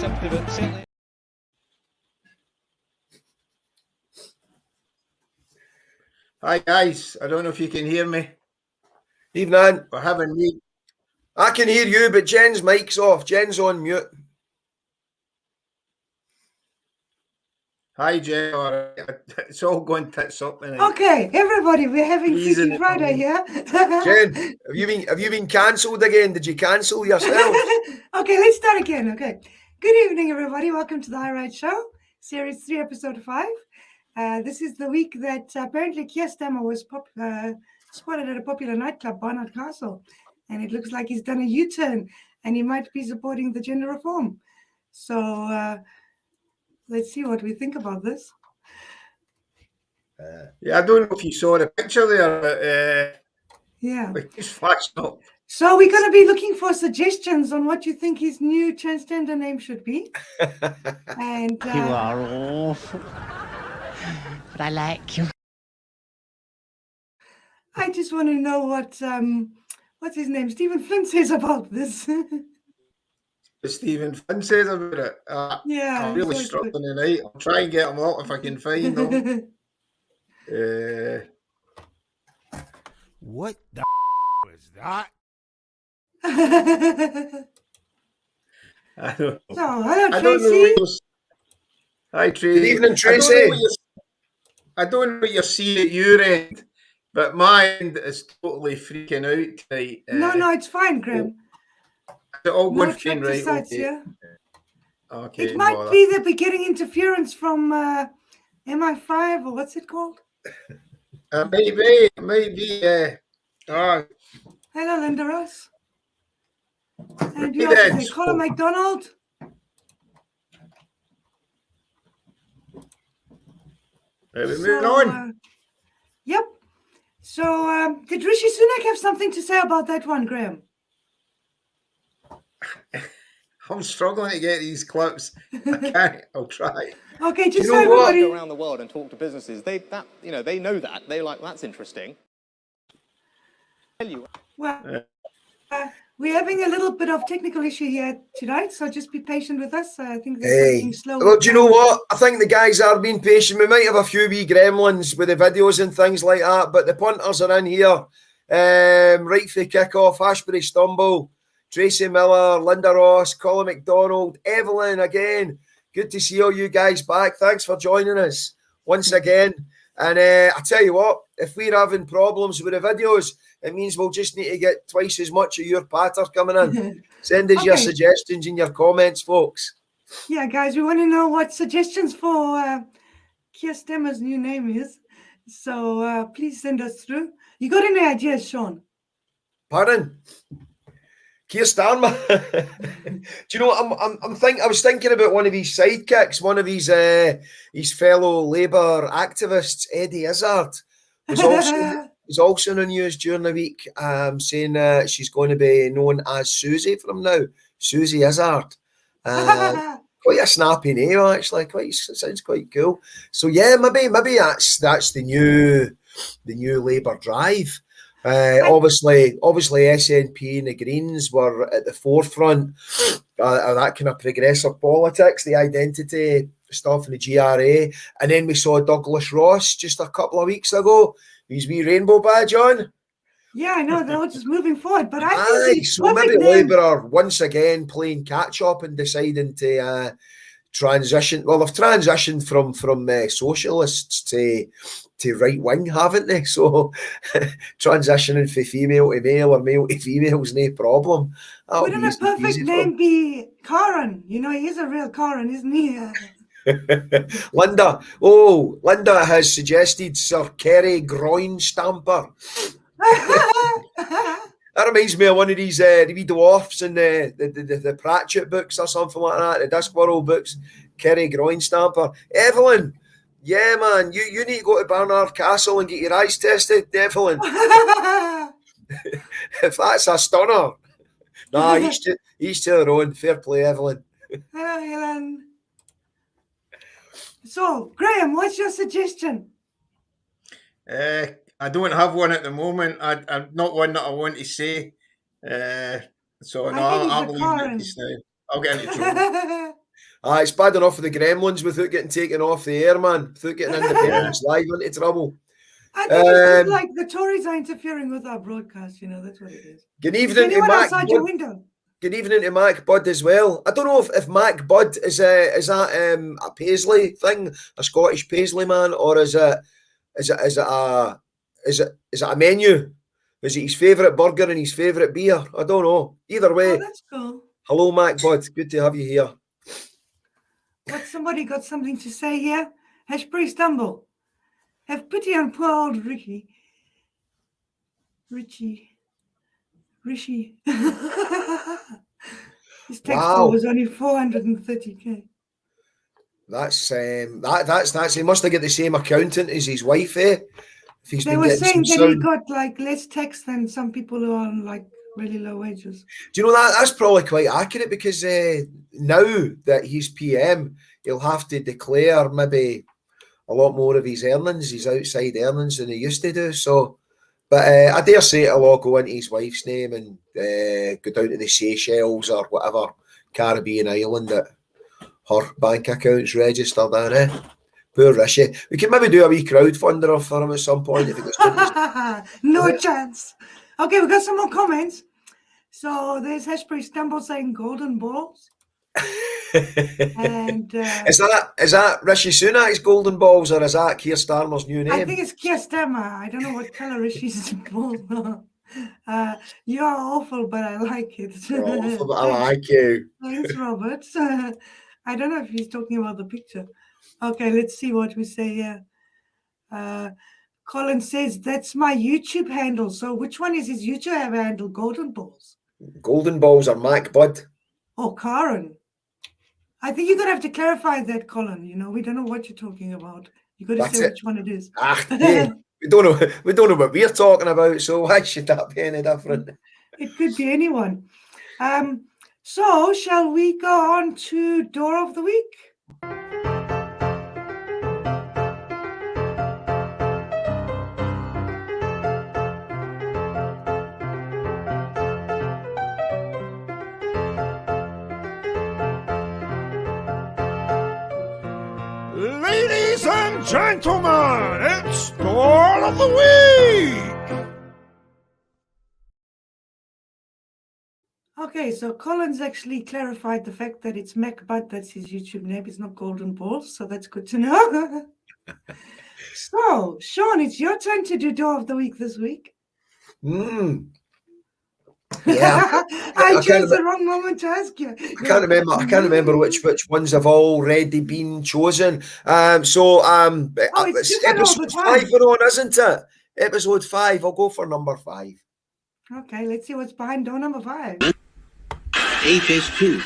simply, but certainly. Hi guys, I don't know if you can hear me. Evening. We're having me. I can hear you, but Jen's mic's off. Jen's on mute. Hi Jen, it's all going tits up tonight. Okay, everybody, we're having Freaky Friday here. Jen, have you been cancelled again? Did you cancel yourself? Okay, let's start again. Okay, good evening, everybody. Welcome to the High Ride Show, Series 3, Episode 5. This is the week that apparently Keir Starmer was spotted at a popular nightclub, Barnard Castle, and it looks like he's done a U-turn, and he might be supporting the gender reform. So let's see what we think about this. Yeah, I don't know if you saw the picture there, but yeah, it's flashed up. So we're going to be looking for suggestions on what you think his new transgender name should be. And you are awful, but I like you. I just want to know what's his name, Stephen Flynn, says about this. Stephen Flynn says about it. Yeah, I'm really struggling tonight. I'll try and get them out if I can find them. What the was that? I don't know. So, hello, Tracy. Hi, Tracy. Good evening, Tracy. I don't know what you're seeing at your end, but my end is totally freaking out tonight. No, it's fine, Graham. Is it all no going fine, right? Sites, okay. Yeah. Okay. It might be that we're getting interference from MI5 or what's it called? Maybe. Hello, Linda Ross. And you also say Colin McDonald. Right, we're moving on. Yep. So, did Rishi Sunak have something to say about that one, Graham? I'm struggling to get these clips. I can't. I'll try. Okay, just so everybody go around the world and talk to businesses. They know that. They like that's interesting. Well, we're having a little bit of technical issue here tonight, so just be patient with us. I think there's something slow. Well, do you know what? I think the guys are being patient. We might have a few wee gremlins with the videos and things like that, but the punters are in here. Right for kick-off, Ashbury Stumble, Tracy Miller, Linda Ross, Colin McDonald, Evelyn again. Good to see all you guys back. Thanks for joining us once again. And I tell you what, if we're having problems with the videos, it means we'll just need to get twice as much of your patter coming in. Send us your suggestions and your comments, folks. Yeah, guys, we want to know what suggestions for Keir Starmer's new name is. So please send us through. You got any ideas, Sean? Pardon? Keir Starmer. Do you know what I was thinking about one of his sidekicks, one of his fellow Labour activists, Eddie Izzard, was also in the news during the week, saying she's going to be known as Susie from now, Susie Izzard. Quite a snappy name, actually. Sounds quite cool. So yeah, maybe that's the new Labour drive. Obviously SNP and the Greens were at the forefront of that kind of progressive politics, the identity stuff in the GRA, and then we saw Douglas Ross just a couple of weeks ago, his wee rainbow badge on. Yeah, I know, they're all just moving forward, but I think so maybe Labour are once again playing catch-up and deciding to transition. Well, they've transitioned from socialists to right-wing, haven't they? So transitioning from female to male or male to female is no problem. Wouldn't a perfect name be Karen? You know, he is a real Karen, isn't he? Linda has suggested Sir Kerry Groin Stamper. That reminds me of one of these wee dwarfs in the Pratchett books or something like that, the Discworld books. Kerry Groin Stamper. Evelyn, yeah, man, you need to go to Barnard Castle and get your eyes tested, Evelyn. If that's a stunner. Nah, each to their own. Fair play, Evelyn. Hello, Helen. So, Graham, what's your suggestion? I don't have one at the moment. I'm not one that I want to say. So no, I'm leaving it just now. I'll get into trouble. It's bad enough for the Gremlins without getting taken off the air, man. Without getting Independence Live into trouble. I think it's just like the Tories are interfering with our broadcast. You know, that's what it is. Good Is evening to anyone Mac outside your Bud. window? Good evening to Mac Bud as well. I don't know if Mac Bud is that a Paisley thing, a Scottish Paisley man, or is it a menu? Is it his favourite burger and his favourite beer? I don't know. Either way, Oh, that's cool. hello Mac Bud. Good to have you here. What, somebody got something to say here? Hashbury Stumble. Have pity on poor old Ricky. Rishi. His tax bill was only 430k. That's he must have got the same accountant as his wife, eh? If he's They were saying that he got like less tax than some people who are on like really low wages. Do you know that's probably quite accurate because now that he's PM, he'll have to declare maybe a lot more of his earnings, his outside earnings than he used to do. So, but I dare say it'll all go into his wife's name and go down to the Seychelles or whatever Caribbean island that her bank account's registered on, eh? Poor Rishi. We can maybe do a wee crowdfunder for him at some point if he gets no chance. Okay, we got some more comments. So there's Hashbury Stumble saying golden balls. And is that Rishi Sunak's golden balls or is that Keir Starmer's new name? I think it's Keir Starmer. I don't know what colour Rishi's balls are. You are awful, but I like it. You're awful, but I like you. Thanks, Robert. I don't know if he's talking about the picture. Okay, let's see what we say here. Colin says, that's my YouTube handle. So which one is his YouTube handle? Golden Balls? Golden Balls are Mac Bud. Oh, Karen. I think you're going to have to clarify that, Colin. You know, we don't know what you're talking about. You've got to say which one it is. Hey, we don't know what we're talking about, so why should that be any different? It could be anyone. So shall we go on to Door of the Week? Ladies and gentlemen, it's Door of the Week! Okay, so Colin's actually clarified the fact that it's Mac Bud, that's his YouTube name. It's not Golden Balls, so that's good to know. So, Sean, it's your turn to do Door of the Week this week. Yeah, I chose the wrong moment to ask you. I can't remember which ones have already been chosen. It's episode 5 we're on, isn't it? Episode 5. I'll go for number 5. Okay, let's see what's behind door number 5. HS2,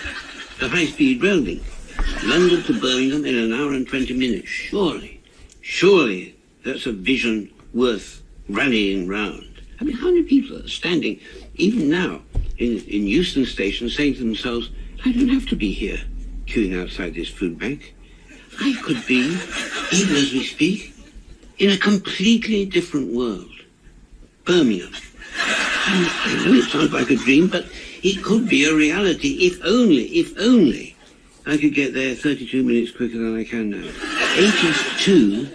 the high-speed rail link, London to Birmingham in an hour and 20 minutes. Surely that's a vision worth rallying round. I mean, how many people are standing, even now, in Euston Station, saying to themselves, I don't have to be here, queuing outside this food bank. I could be, even as we speak, in a completely different world. Birmingham. I know it sounds like a dream, but it could be a reality if only I could get there 32 minutes quicker than I can now. HS2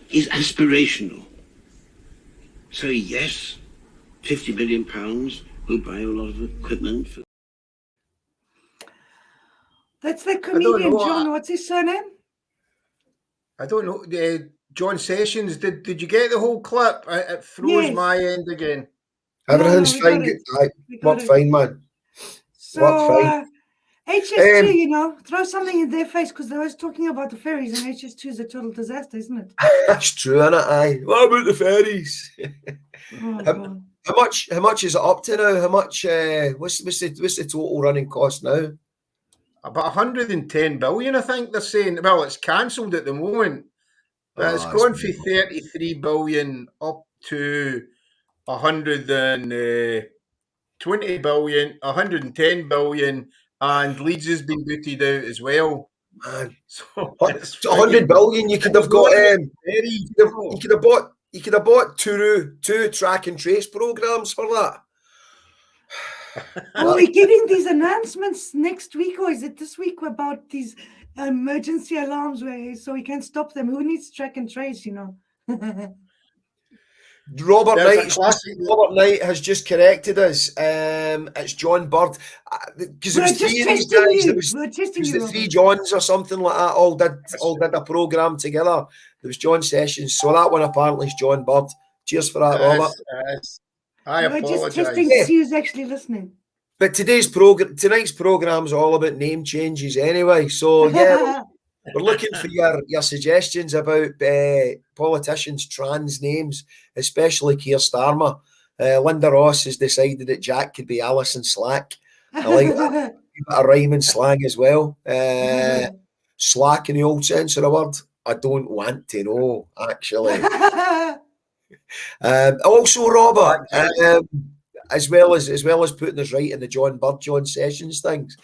is aspirational. So yes, £50 million will buy a lot of equipment. That's the comedian, John. What's his surname? I don't know. John Sessions. Did you get the whole clip? It froze my end again. Everything's fine. Worked fine, man. So, HS2, you know, throw something in their face because they was talking about the ferries, and HS2 is a total disaster, isn't it? That's true, isn't it? Aye. What about the ferries? How much is it up to now? How much? What's the total running cost now? About 110 billion, I think they're saying. Well, it's cancelled at the moment, but it's gone from 33 billion up to 120 billion, 110 billion, and Leeds has been booted out as well. Man, so 100 billion. You could have got. You could have bought two track and trace programs for that. Are we getting these announcements next week, or is it this week about these emergency alarms so we can stop them. Who needs track and trace, you know? Robert There's a Knight has just corrected us. It's John Bird. Because there We're was just three of these testing guys. you. There was We're testing the you, three Robert. Johns or something like that. All did a program together. There was John Sessions. So that one apparently is John Bird. Cheers for that, Robert. I We're just apologise. testing to see who's actually listening. But tonight's program's all about name changes anyway. So yeah, we're looking for your suggestions about politicians' trans names, especially Keir Starmer. Linda Ross has decided that Jack could be Alison Slack. I like that. A rhyming slang as well. Slack in the old sense of the word. I don't want to know, actually. Also, Robert, as well as putting us right in the John Bird, John Sessions things.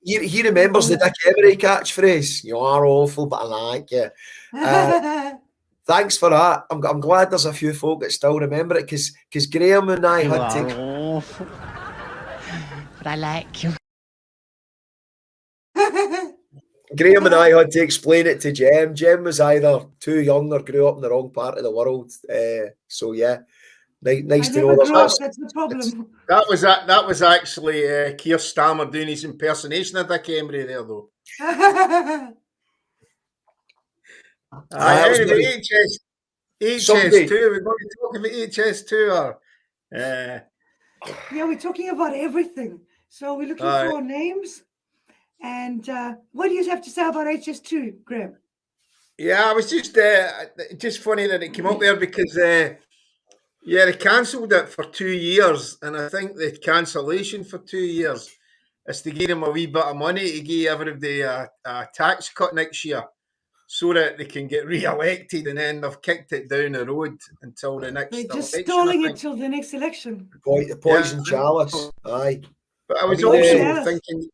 He remembers the Dick Emery catchphrase. You are awful, but I like you. Thanks for that. I'm glad there's a few folk that still remember it because Graham and I had to. Awful, but I like you. Graham and I had to explain it to Jem. Jem was either too young or grew up in the wrong part of the world. So yeah, nice to know that's the problem. That was actually Keir Starmer doing his impersonation of Dick Emery there, though. Anyway, HS2. We're going to talk about HS2. Yeah, we're talking about everything. So we're looking for names. And what do you have to say about HS2, Graham? Yeah, I was just funny that it came up there because they cancelled it for 2 years, and I think the cancellation for 2 years is to give them a wee bit of money to give everybody a tax cut next year, so that they can get re-elected, and then they've kicked it down the road until the next election. They're just stalling it till the next election. The poison chalice, aye. But I was also thinking,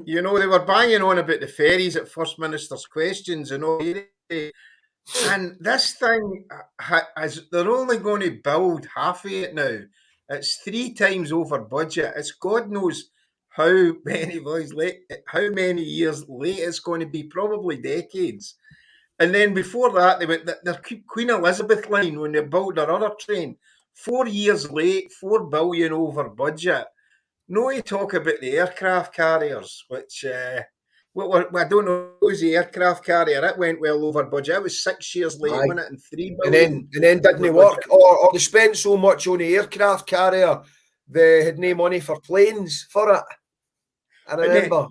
you know, they were banging on about the ferries at First Minister's questions and all. And this thing, they're only going to build half of it now. It's 3 times over budget. It's God knows how many years late it's going to be, probably decades. And then before that, they went their Queen Elizabeth line when they built their other train. 4 years late, 4 billion over budget. No to talk about the aircraft carriers, which I don't know, what was the aircraft carrier? It went well over budget. It was 6 years late, wasn't it? And 3 billion. And then didn't it work? Or they spent so much on the aircraft carrier, they had no money for planes for it. I remember.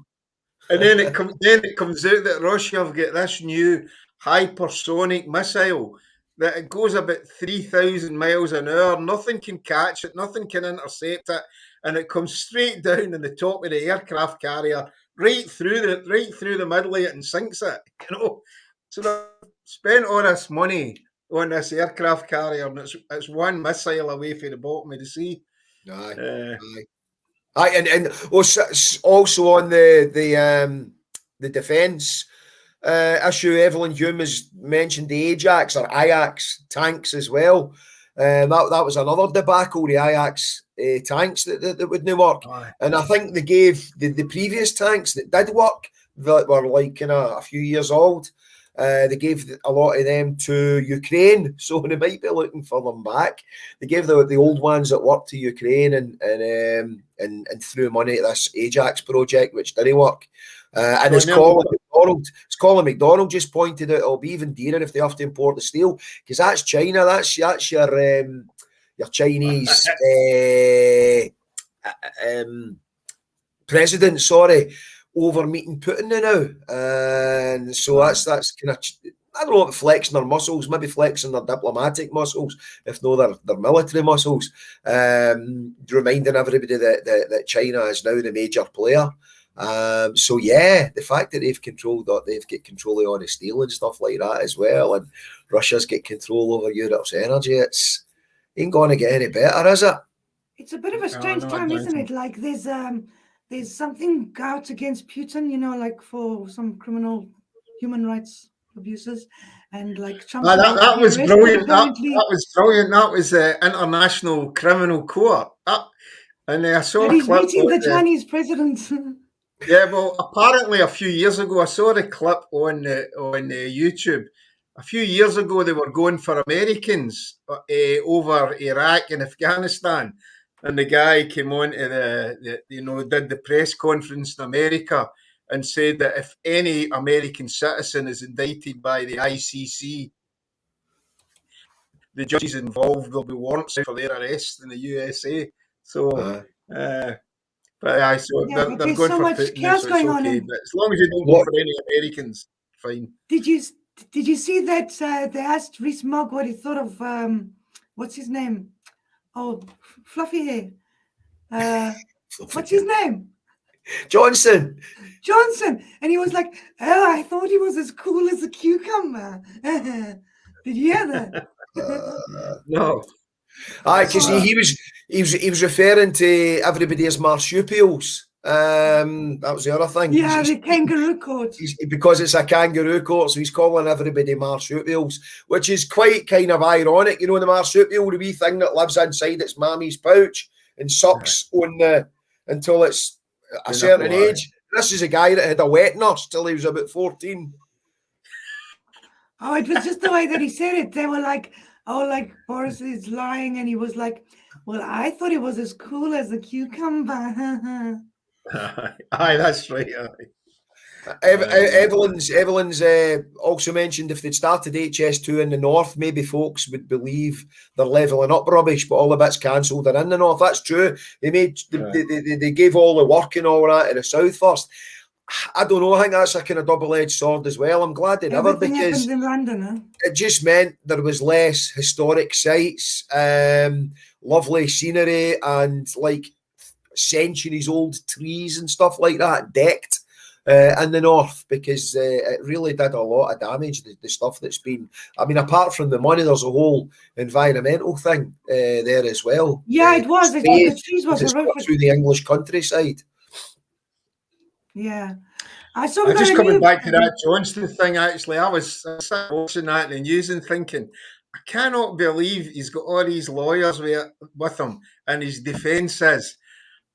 And then it comes out that Russia have got this new hypersonic missile that it goes about 3,000 miles an hour. Nothing can catch it. Nothing can intercept it. And it comes straight down in the top of the aircraft carrier, right through the middle of it, and sinks it. You know, so they spent all this money on this aircraft carrier, and it's one missile away from the bottom of the sea. And also on the defence issue, Evelyn Hume has mentioned the Ajax or Ajax tanks as well. That was another debacle, the Ajax tanks that wouldn't work. And I think they gave the previous tanks that did work, that were like a few years old, they gave a lot of them to Ukraine, so they might be looking for them back. They gave the old ones that worked to Ukraine and threw money at this Ajax project, which didn't work. And as Colin McDonald just pointed out, it'll be even dearer if they have to import the steel, because that's China. That's your Chinese president. Over meeting Putin now, and so that's kind of, I don't know, flexing their muscles, maybe flexing their diplomatic muscles, if not their military muscles, reminding everybody that China is now the major player. So yeah, the fact that they've got control of all the steel and stuff like that as well, and Russia's got control over Europe's energy, it's ain't going to get any better, is it? It's a bit of a strange time, isn't it? Like there's something out against Putin, you know, like for some criminal human rights abuses, and like Trump. That was brilliant. That was brilliant. That was the International Criminal Court. And I saw he's meeting the Chinese president. Yeah, well, apparently a few years ago, I saw the clip on YouTube. A few years ago, they were going for Americans over Iraq and Afghanistan, and the guy came on to did the press conference in America and said that if any American citizen is indicted by the ICC, the judges involved will be warrants for their arrest in the USA. So. But so Yeah, they're there's going so for much Putin, chaos so it's going on. okay. And But as long as you don't go for any Americans, fine. did you see that they asked Rees-Mogg what he thought of what's his name? Oh, fluffy hair. What's his name? Johnson. And he was like, "Oh, I thought he was as cool as a cucumber." Did you hear that? No. Aye, because he was referring to everybody as marsupials. That was the other thing. Yeah, the kangaroo court. Because it's a kangaroo court, so he's calling everybody marsupials, which is quite kind of ironic. You know, the marsupial, the wee thing that lives inside its mammy's pouch and sucks on until it's a certain age. This is a guy that had a wet nurse till he was about 14. Oh, it was just the way that he said it. They were like, "Oh, like Boris is lying," and he was like, "Well, I thought he was as cool as a cucumber." Aye, that's right. Evelyn's also mentioned if they'd started HS2 in the north, maybe folks would believe they're levelling up rubbish, but all the bits cancelled are in the north. That's true. They gave all the work and all that to the south first. I don't know. I think that's a kind of double-edged sword as well. I'm glad they never, because in London, huh? It just meant there was less historic sites, lovely scenery, and like centuries-old trees and stuff like that decked in the north, because it really did a lot of damage. The stuff that's been, I mean, apart from the money, there's a whole environmental thing there as well. Yeah, it was. The trees was horrific through the English countryside. Yeah. I just coming back to that Johnston thing, actually, I was watching that in the news and thinking, I cannot believe he's got all these lawyers with him, and his defence is,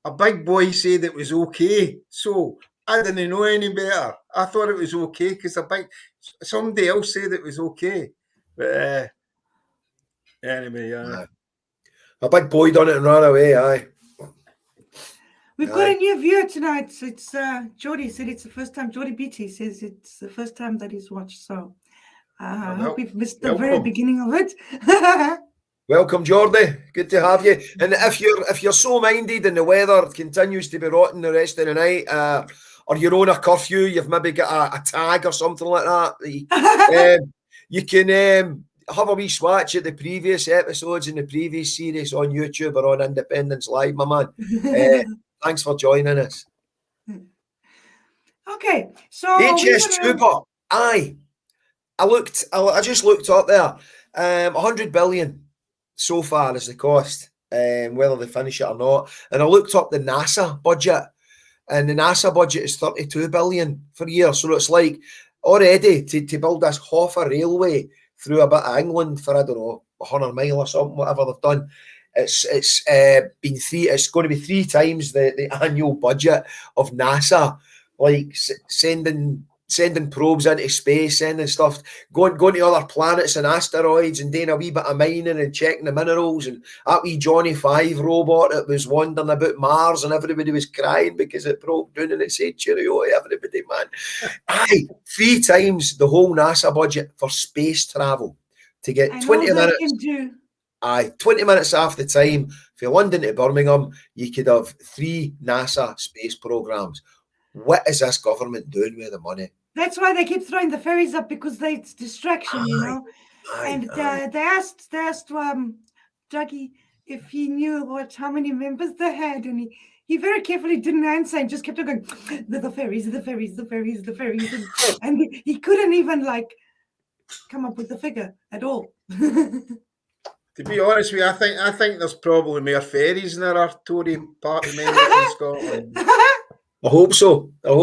a big boy said it was okay, so I didn't know any better. I thought it was okay because somebody else said it was okay. But anyway, a big boy done it and ran away, aye. We've got a new viewer tonight. It's Geordie said it's the first time. Geordie Beatty says it's the first time that he's watched. So I hope we've missed the very beginning of it. Welcome, Geordie. Good to have you. And if you're so minded and the weather continues to be rotten the rest of the night, or you're on a curfew, you've maybe got a tag or something like that. You can have a wee swatch at the previous episodes in the previous series on YouTube or on Independence Live, my man. Thanks for joining us. Okay, so HS2, but I just looked up there. 100 billion so far is the cost, whether they finish it or not. And I looked up the NASA budget, and the NASA budget is 32 billion for a year. So it's like already to build this half a railway through a bit of England for, I don't know, 100 mile or something, whatever they've done. It's going to be 3 times the annual budget of NASA, like sending probes into space, sending stuff, going to other planets and asteroids, and doing a wee bit of mining and checking the minerals. And that wee Johnny 5 robot that was wandering about Mars, and everybody was crying because it broke down and it said cheerio, everybody, man. Aye, 3 times the whole NASA budget for space travel to get 20 minutes. Aye, 20 minutes half the time. From London to Birmingham, you could have 3 NASA space programs. What is this government doing with the money? That's why they keep throwing the ferries up, because it's distraction, you know. They asked Dougie if he knew how many members they had, and he very carefully didn't answer and just kept on going, the ferries, and he couldn't even like come up with the figure at all. To be honest with you, I think there's probably more ferries than there are Tory party members in Scotland. I hope so. I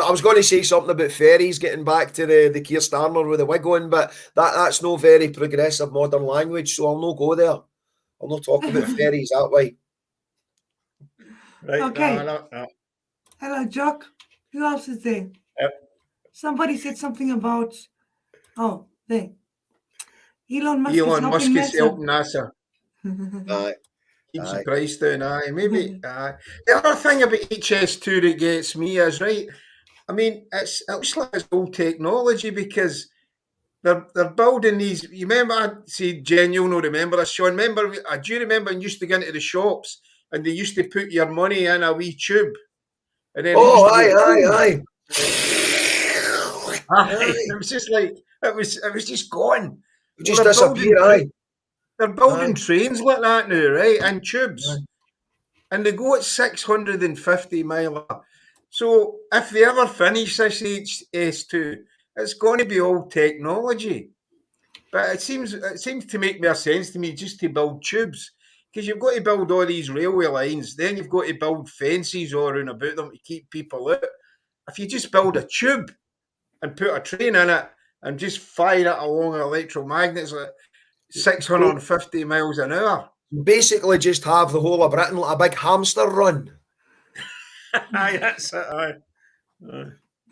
was going to say something about ferries, getting back to the Keir Starmer with the wig on, but that's no very progressive modern language, so I'll not go there. I'll not talk about ferries that way. Right. Okay. No. Hello, Jock. Who else is there? Yep. Somebody said something about. Oh, there. Elon Musk is Elon helping Musk is NASA. helping NASA. Aye. Keeps Aye. the price down. Aye, maybe. The other thing about HS2 that gets me is, right, I mean, it looks like it's old technology because they're building these. You remember, I say Jen, you'll not remember this, Sean. Remember, do you remember when you used to go into the shops and they used to put your money in a wee tube? And then Oh, it used to go, aye. It was just like, it was just gone. Just they're disappear, building, aye. they're building Aye. trains like that now, right? And tubes. Aye. And they go at 650 mile. So if they ever finish this HS2, it's going to be old technology. But it seems to make more sense to me just to build tubes. Because you've got to build all these railway lines, then you've got to build fences all around about them to keep people out. If you just build a tube and put a train in it and just fire it along electromagnets at 650 miles an hour. Basically, just have the whole of Britain like a big hamster run. Aye, that's it. Aye.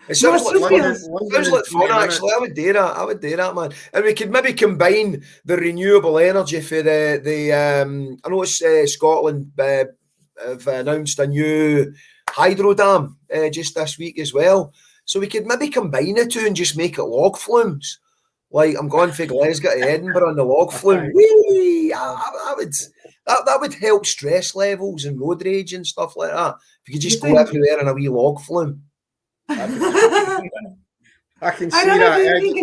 It sounds like fun. Sounds like fun, actually. I would do that, man. And we could maybe combine the renewable energy for the I know it's Scotland have announced a new hydro dam just this week as well. So we could maybe combine the two and just make it log flumes. Like I'm going for Glasgow to Edinburgh on the log flume. Whee! That would help stress levels and road rage and stuff like that. If you could just go everywhere in a wee log flume. I can see I don't know that. if you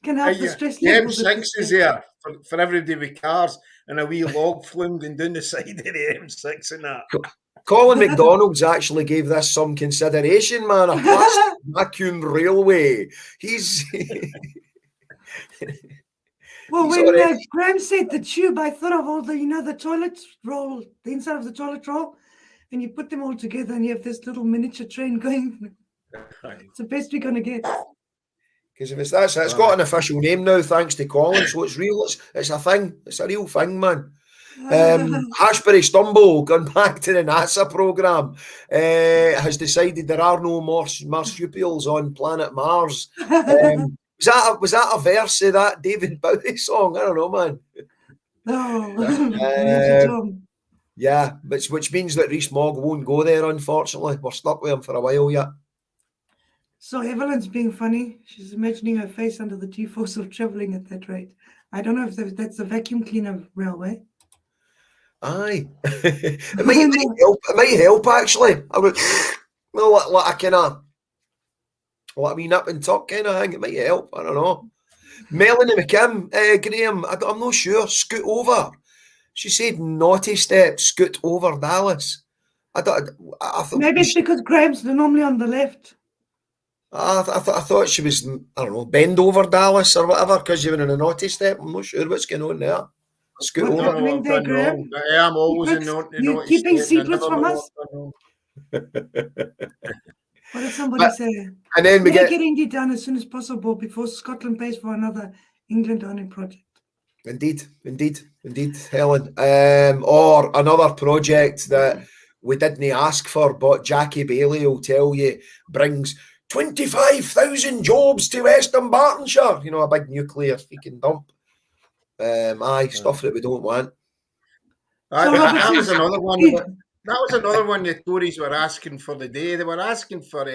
can help the stress levels. The M6 is there for everybody with cars and a wee log flume going down the side of the M6 and that. Colin McDonald's actually gave this some consideration, man. A plastic vacuum railway. He's... Well, when Graham said the tube, I thought of all the, the toilet roll, the inside of the toilet roll, and you put them all together and you have this little miniature train going. It's the best we're going to get. Because if it's got an official name now, thanks to Colin, so it's real. It's a thing. It's a real thing, man. Ashbury Stumble, going back to the NASA programme, has decided there are no more marsupials on planet Mars. Was that a verse of that David Bowie song? I don't know, man. No. Yeah, which means that Rees Mogg won't go there, unfortunately. We're stuck with him for a while yet. So Evelyn's being funny. She's imagining her face under the G-force of travelling at that rate. I don't know if that's a vacuum cleaner railway. Aye. it might help, actually. I would, like a kind of, like a wee nip and tuck kind of thing. It might help. I don't know. Melanie McKim, Graham, I'm not sure. Scoot over. She said naughty step, scoot over Dallas. I thought maybe it's because Graham's normally on the left. I thought she was, I don't know, bend over Dallas or whatever because you were in a naughty step. I'm not sure what's going on there. Scoot What's over. happening there, Graham? I'm always in naughty You're keeping secrets from us? What did somebody say? And then we get Indy done as soon as possible before Scotland pays for another England owning project. Indeed, Helen. Or another project that we didn't ask for, but Jackie Bailey will tell you brings 25,000 jobs to Western Bartonshire. You know, a big nuclear freaking dump. Stuff that we don't want. That was another one. That was another one the Tories were asking for the day. They were asking for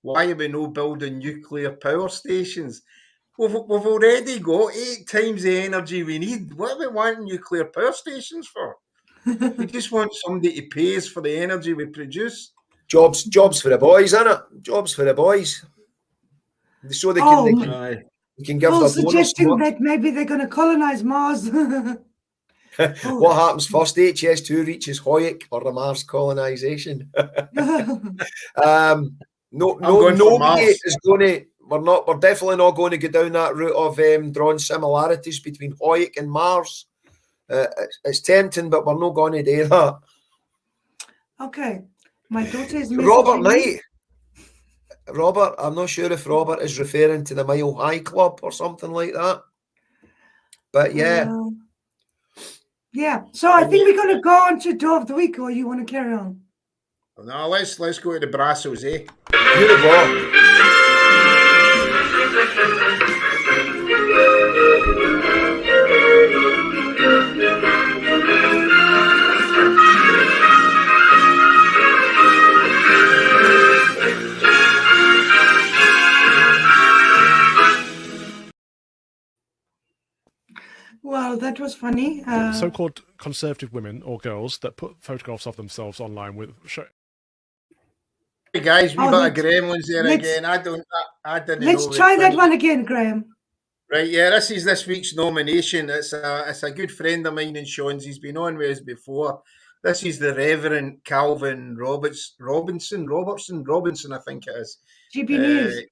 why are we no building nuclear power stations? We've already got 8 times the energy we need. What are we wanting nuclear power stations for? We just want somebody to pay us for the energy we produce. Jobs for the boys, innit? Jobs for the boys. So they can give the suggesting that maybe they're going to colonize Mars. What happens first? HS2 reaches Hoyik or the Mars colonization. Nobody is going to. We're definitely not going to go down that route of drawing similarities between Hoyik and Mars. It's tempting, but we're not going to do that. Okay, my daughter is Robert Knight. Robert, I'm not sure if Robert is referring to the Mile High Club or something like that. But yeah. Yeah, so I think we're going to go on to Door of the Week, or you want to carry on? No, let's go to the Brassos, eh? Here we go. Well, that was funny. So-called conservative women or girls that put photographs of themselves online with. Hey guys, we Oh, got a let's- gremlins there let's- again. I didn't Let's know. try we'd that fin- one again, Graham. Right, yeah, this is this week's nomination. It's a good friend of mine and Sean's. He's been on with us before. This is the Reverend Calvin Robertson, I think it is. GB News.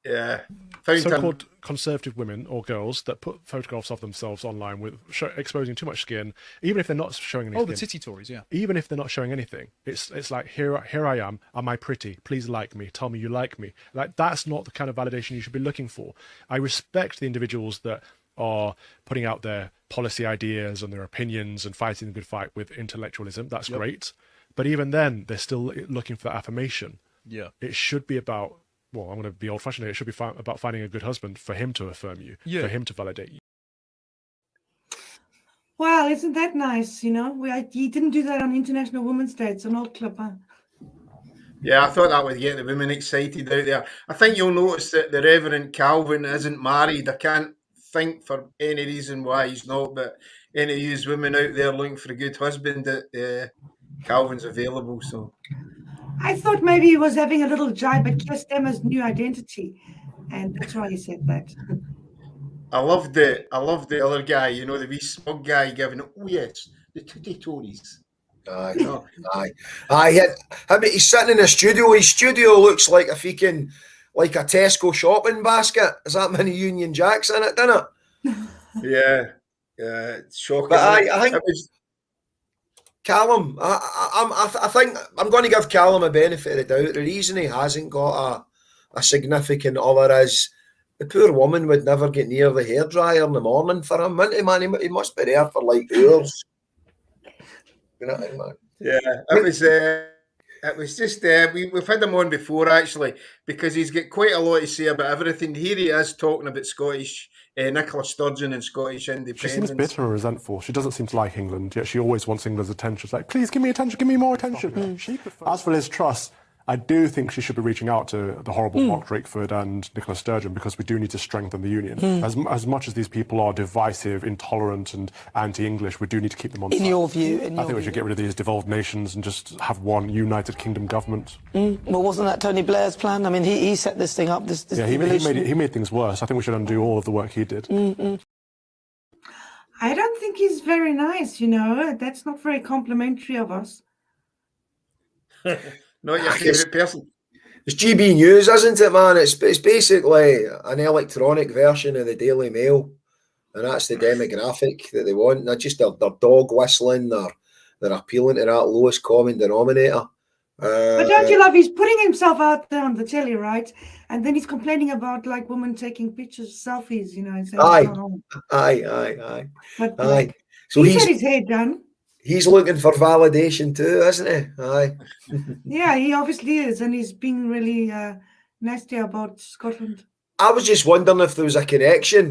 Yeah, found him. So-called conservative women or girls that put photographs of themselves online with exposing too much skin, even if they're not showing any Oh, skin. the titty Tories, yeah. Even if they're not showing anything, it's like here I am. Am I pretty? Please like me. Tell me you like me. Like that's not the kind of validation you should be looking for. I respect the individuals that are putting out their policy ideas and their opinions and fighting the good fight with intellectualism. That's great, but even then, they're still looking for that affirmation. Yeah. It should be about. Well, I'm going to be old-fashioned here. It should be about finding a good husband for him to affirm you, for him to validate you. Well, isn't that nice? You know, he didn't do that on International Women's Day. It's an old clip, huh? Yeah, I thought that would get the women excited out there. I think you'll notice that the Reverend Calvin isn't married. I can't think for any reason why he's not, but any of you women out there looking for a good husband, that Calvin's available. So I thought maybe he was having a little jibe at Keir Starmer's new identity, and that's why he said that. I love the other guy, you know, the wee smug guy giving it. Oh yes, the titty Tories. Aye, No. aye. I mean, he's sitting in a studio. His studio looks like a like a Tesco shopping basket. There's that many Union Jacks in it, doesn't it? Yeah, it's shocking. But I think It was- Callum, I think I'm going to give Callum a benefit of the doubt. The reason he hasn't got a significant other is the poor woman would never get near the hairdryer in the morning for him, wouldn't he, man? He must be there for like hours. You know what I mean, man? Yeah, it was just we've had him on before actually because he's got quite a lot to say about everything. Here he is talking about Scottish Nicola Sturgeon and Scottish She independence. seems bitter and resentful. She doesn't seem to like England, yet she always wants England's attention. She's like, please give me attention, give me more attention. As for Liz Truss, I do think she should be reaching out to the horrible Mark Drakeford and Nicola Sturgeon because we do need to strengthen the union. As much as these people are divisive, intolerant and anti-English, we do need to keep them on side. In your view, I think we should get rid of these devolved nations and just have one United Kingdom government. Well, wasn't that Tony Blair's plan? I mean, he set this thing up. This Yeah, he made things worse. I think we should undo all of the work he did. I don't think he's very nice, you know. That's not very complimentary of us. Not your favourite person. It's GB News, isn't it, man? It's basically an electronic version of the Daily Mail, and that's the demographic that they want. They're just their dog whistling. They're appealing to that lowest common denominator. But don't you love? He's putting himself out there on the telly, right? And then he's complaining about like women taking pictures, selfies, you know. And saying it's not on. Aye. But Aye. like, So he's had his hair done. He's looking for validation too, isn't he? Aye. Yeah, he obviously is, and he's being really nasty about Scotland. I was just wondering if there was a connection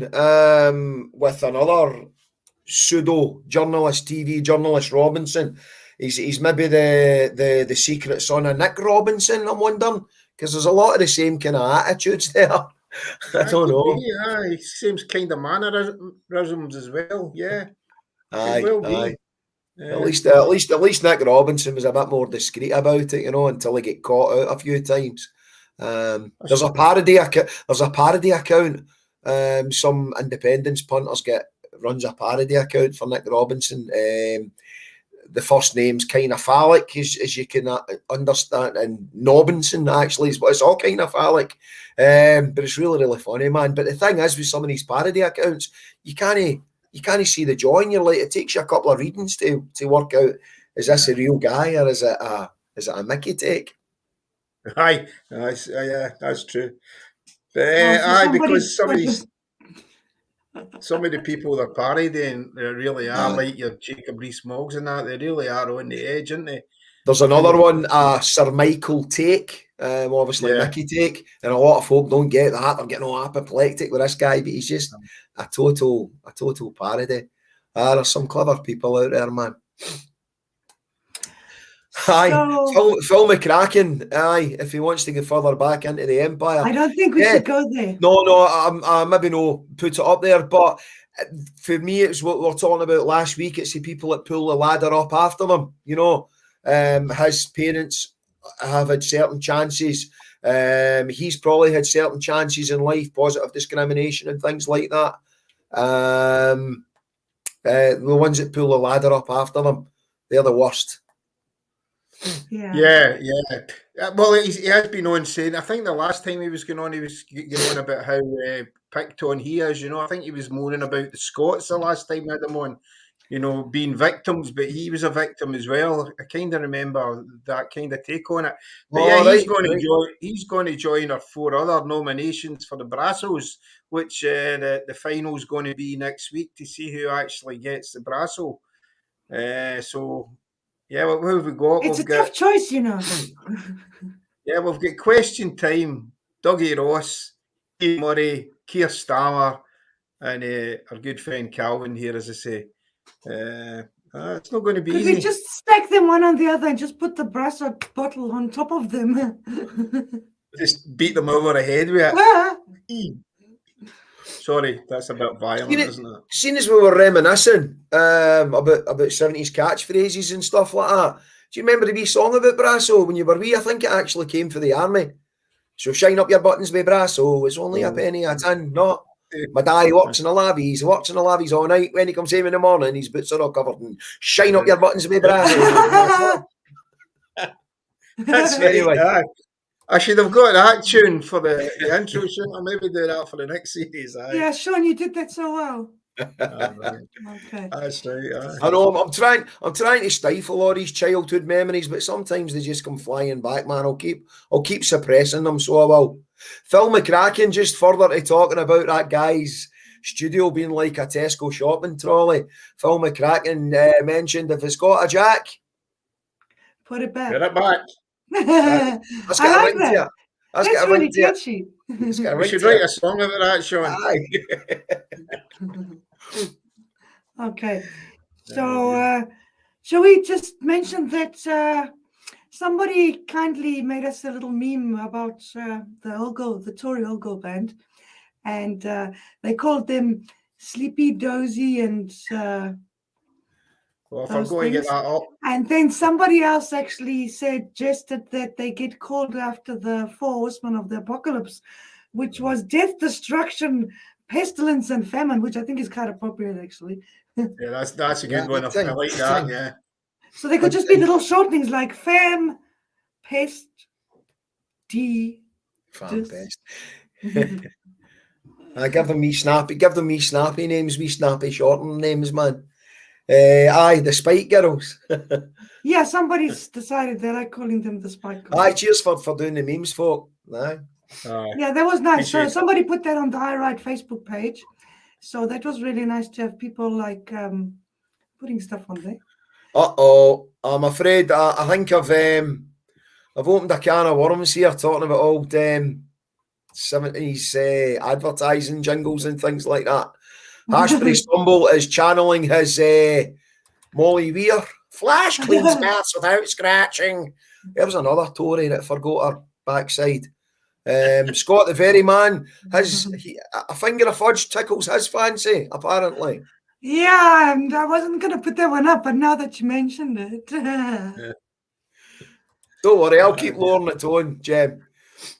with another pseudo journalist, TV journalist Robinson. He's maybe the secret son of Nick Robinson. I'm wondering because there's a lot of the same kind of attitudes there. I don't know. He seems kind of mannerisms as well. Yeah. Aye. Yeah. At least Nick Robinson was a bit more discreet about it, you know, until he get caught out a few times. There's a parody account. Some independence punters runs a parody account for Nick Robinson. The first name's kind of phallic, as you can understand, and Nobinson actually it's all kind of phallic, but it's really funny, man. But the thing is, with some of these parody accounts, you can't see the joy in your light. It takes you a couple of readings to work out, is this a real guy or is it a Mickey take? Aye, yeah, that's true. But because some of the people they're parodying, they really are like your Jacob Rees-Moggs and that. They really are on the edge, aren't they? There's another one, Sir Michael Take, obviously Mickey Take, and a lot of folk don't get that. They're getting all apoplectic with this guy, but he's just a total parody. There's some clever people out there, man. Aye, Phil McCracken. Aye, if he wants to go further back into the Empire, I don't think we should go there. No, I maybe no put it up there, but for me, it's what we were talking about last week. It's the people that pull the ladder up after them. You know, his parents have had certain chances. He's probably had certain chances in life, positive discrimination and things like that. The ones that pull the ladder up after them, they're the worst. Yeah. Well, he has been on saying, I think the last time he was going on about how picked on he is. You know, I think he was moaning about the Scots the last time we had him on, you know, being victims, but he was a victim as well. I kind of remember that kind of take on it. But he's going to join our 4 other nominations for the Brassos, which the final's going to be next week to see who actually gets the Brasso. So... yeah, well, who have we got? It's a tough choice, you know. Yeah, we've got Question Time, Dougie Ross, Ian Murray, Keir Starmer, and our good friend Calvin here, as I say. It's not going to be easy. Could we just stack them one on the other and just put the Brasso bottle on top of them? Just beat them over the head with it. Sorry, that's a bit violent, isn't it? Seeing as we were reminiscing about 70s catchphrases and stuff like that, do you remember the wee song about Brasso when you were wee? I think it actually came for the army. So shine up your buttons with Brasso, it's only a penny a tin, not. My dad works in the lavies, all night. When he comes home in the morning, his boots are all covered. And shine up your buttons with Brasso. That's anyway. I should have got that tune for the intro, shouldn't I? Maybe do that for the next series. Yeah, Sean, you did that so well. Right. Okay. That's right. I know. I'm trying to stifle all these childhood memories, but sometimes they just come flying back, man. I'll keep suppressing them, so I will. Phil McCracken, just further to talking about that guy's studio being like a Tesco shopping trolley. Phil McCracken mentioned if it's got a jack, put it back. Get it back. Let's get I a like ring that. to you. That's really catchy. We should write a song about that, Sean. Okay. So, shall we just mention that somebody kindly made us a little meme about the Tory Olgo band, and they called them Sleepy, Dozy, and well, if I'm going to get that up. And then somebody else actually suggested that they get called after the 4 horsemen of the apocalypse, which was death, destruction, pestilence, and famine, which I think is kind of appropriate, actually. Yeah, that's a good one. I like that, yeah. So they could just be little shortenings like fam, pest, pest. Give them me snappy names, wee snappy shortened names, man. The Spike Girls. Yeah, somebody's decided they like calling them the Spike Girls. Aye, cheers for doing the memes, folk. Aye. Yeah, that was nice. So somebody put that on the I Write Facebook page. So that was really nice to have people like putting stuff on there. I'm afraid I think I've opened a can of worms here talking about old 70s advertising jingles and things like that. Ashbury Stumble is channeling his Molly Weir. Flash cleans mouths without scratching. There was another Tory that forgot her backside. Scott the Ferryman, a finger of fudge tickles his fancy, apparently. Yeah, I wasn't going to put that one up, but now that you mentioned it. Yeah. Don't worry, I'll keep lowering the tone, Jem.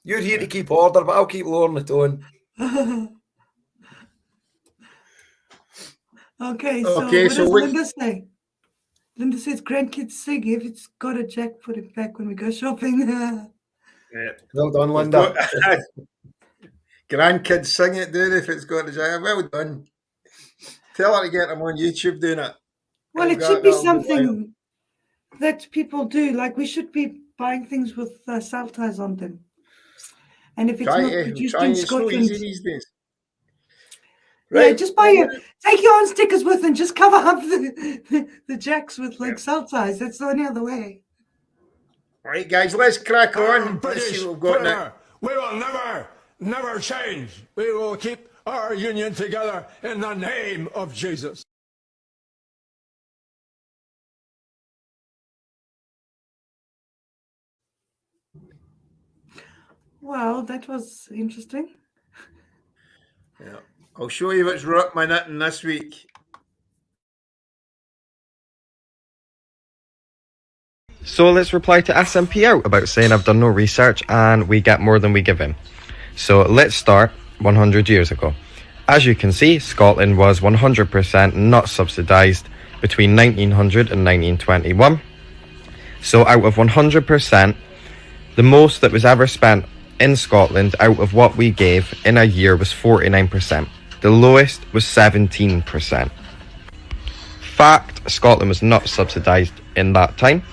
You're here to keep order, but I'll keep lowering the tone. Okay, so what does Linda say? Linda says, grandkids sing, if it's got a jack, put it back when we go shopping. Yeah. Well done, Linda. Grandkids sing it, dude, if it's got a jack. Well done. Tell her to get them on YouTube doing it. Well, it should be something that people do. Like, we should be buying things with cell ties on them. And if it's not produced in Scotland... It's so easy these days. Right. Yeah, just take your own stickers with and just cover up the jacks with like cell ties. That's the only other way. Right, guys, let's crack on. Let's see what we've got now. We will never change. We will keep our union together in the name of Jesus. Well, that was interesting. Yeah. I'll show you what's rocked my knitting this week. So let's reply to SMP out about saying I've done no research and we get more than we give him. So let's start 100 years ago. As you can see, Scotland was 100% not subsidised between 1900 and 1921. So out of 100%, the most that was ever spent in Scotland out of what we gave in a year was 49%. The lowest was 17%. Fact, Scotland was not subsidised in that time.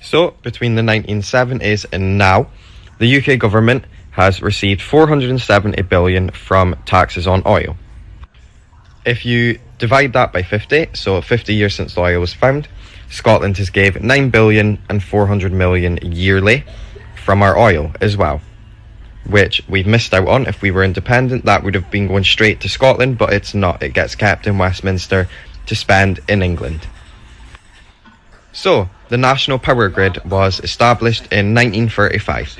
So, between the 1970s and now, the UK government has received 470 billion from taxes on oil. If you divide that by 50, so 50 years since the oil was found, Scotland has gave 9 billion and 400 million yearly from our oil as well, which we've missed out on. If we were independent, that would have been going straight to Scotland, but it's not. It gets kept in Westminster to spend in England. So, the national power grid was established in 1935,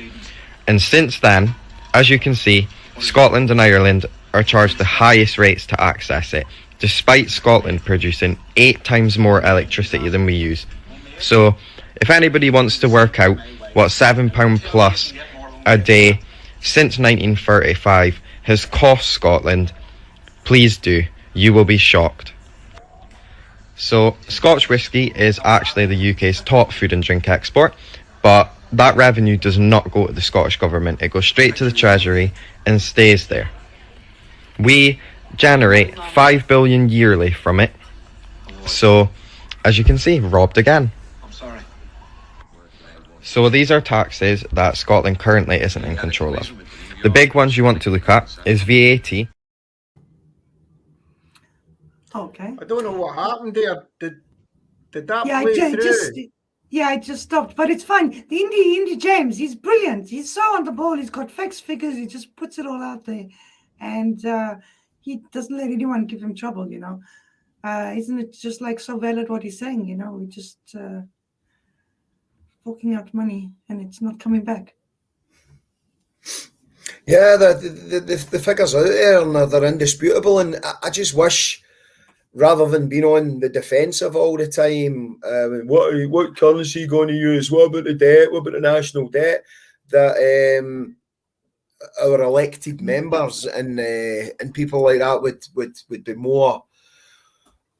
and since then, as you can see, Scotland and Ireland are charged the highest rates to access it, despite Scotland producing 8 times more electricity than we use. So, if anybody wants to work out what £7 plus a day since 1935 has cost Scotland, please do. You will be shocked. So, Scotch whisky is actually the UK's top food and drink export, but that revenue does not go to the Scottish Government. It goes straight to the Treasury and stays there. We generate 5 billion yearly from it. So, as you can see, robbed again. So these are taxes that Scotland currently isn't in control of. The big ones you want to look at is VAT. Okay. I don't know what happened there. Did that Yeah, play through? I just stopped, but it's fine. The Indy James, he's brilliant. He's so on the ball. He's got facts, figures. He just puts it all out there, and he doesn't let anyone give him trouble. You know, isn't it just like so valid what he's saying? You know, we just forking out money and it's not coming back. Yeah, the figures out there and they're indisputable, and I just wish, rather than being on the defensive all the time, what currency going to use? What about the debt? What about the national debt? That our elected members and people like that would be more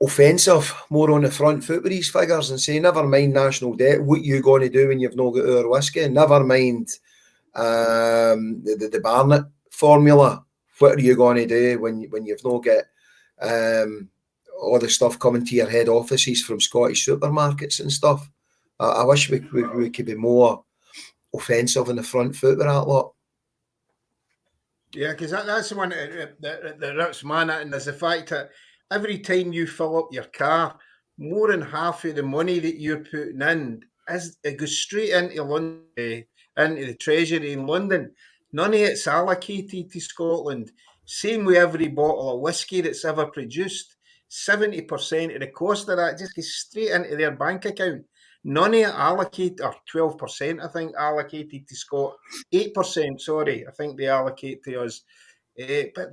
offensive, more on the front foot with these figures and say, never mind national debt, what you going to do when you've not got our whiskey? Never mind the Barnett formula. What are you going to do when you've not got all the stuff coming to your head offices from Scottish supermarkets and stuff? I wish we could be more offensive in the front foot with that lot. Yeah, because that's the one that rips man at, and there's the fact that every time you fill up your car, more than half of the money that you're putting in it goes straight into London, into the Treasury in London. None of it's allocated to Scotland. Same with every bottle of whiskey that's ever produced. 70% of the cost of that just goes straight into their bank account. None of it allocated, or 12%, I think, allocated to Scotland. 8%, sorry, I think they allocate to us. But